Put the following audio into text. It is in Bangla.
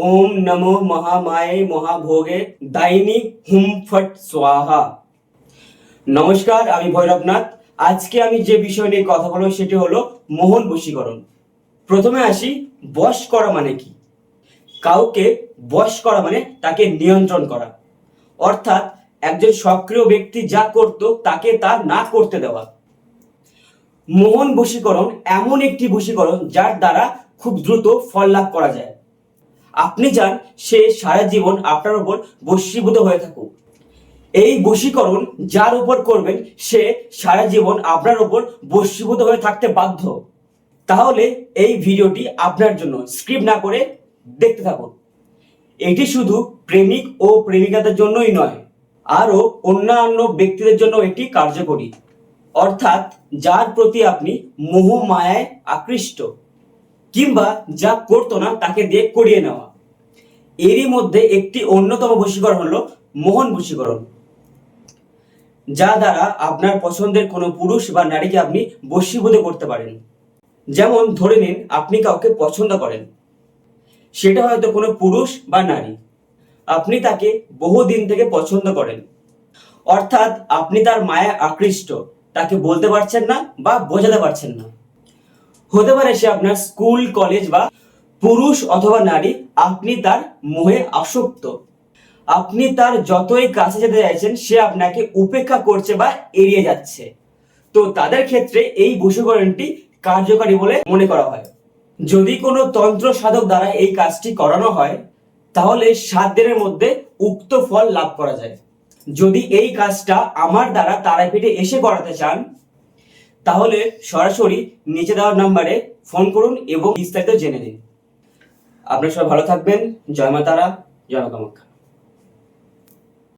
ওম নমো মহামায়ে মহাভোগে দাইনি হুম ফট স্বাহা। নমস্কার, আমি ভৈরবনাথ। আজকে আমি যে বিষয় নিয়ে কথা বলবো সেটি হলো মোহন বশীকরণ। প্রথমে আসি, বশ করা মানে কি? কাউকে বশ করা মানে তাকে নিয়ন্ত্রণ করা, অর্থাৎ একজন সক্রিয় ব্যক্তি যা করত তাকে তা না করতে দেওয়া। মোহন বশীকরণ এমন একটি বশীকরণ যার দ্বারা খুব দ্রুত ফল লাভ করা যায়। আপনি চান সে সারা জীবন আপনার উপর বশীভূত হয়ে থাকুক। এই বশীকরণ যার উপর করবেন সে সারা জীবন আপনার উপর বশীভূত হয়ে থাকতে বাধ্য। তাহলে এই ভিডিওটি আপনার জন্য, স্ক্রিপ্ট না করে দেখতে থাকুন। এটি শুধু প্রেমিক ও প্রেমিকাদের জন্যই নয়, আরও অন্যান্য ব্যক্তিদের জন্য এটি কার্যকরী। অর্থাৎ যার প্রতি আপনি মোহ মায়ায় আকৃষ্ট, কিংবা যা করতো না তাকে দিয়ে করিয়ে নেওয়া। এরই মধ্যে একটি অন্যতম বশীকরণ হলো মোহন বশীকরণ, যা দ্বারা আপনার পছন্দের কোনো পুরুষ বা নারীকে আপনি বশীভূত করতে পারেন। যেমন ধরে নিন আপনি কাউকে পছন্দ করেন, সেটা হয়তো কোনো পুরুষ বা নারী। আপনি তাকে বহুদিন থেকে পছন্দ করেন, অর্থাৎ আপনি তার মায়া আকৃষ্ট, তাকে বলতে পারছেন না বা বোঝাতে পারছেন না। হতে পারে সে আপনার স্কুল, কলেজ বা পুরুষ অথবা নারী, আপনি তার মোহে আসক্ত। আপনি তার যতই কাছে যেতে চাইছেন সে আপনাকে উপেক্ষা করছে বা এড়িয়ে যাচ্ছে। তো তাদের ক্ষেত্রে এই বশীকরণটি কার্যকারী বলে মনে করা হয়। যদি কোনো তন্ত্র সাধক দ্বারা এই কাজটি করানো হয় তাহলে 7 দিনের মধ্যে উক্ত ফল লাভ করা যায়। যদি এই কাজটা আমার দ্বারা তারাপীঠে এসে করাতে চান তাহলে সরাসরি নিচে দেওয়া নাম্বারে ফোন করুন এবং বিস্তারিত জেনে নিন। আপনারা সবাই ভালো থাকবেন। জয় মা তারা, জয় মা কামাখ্যা।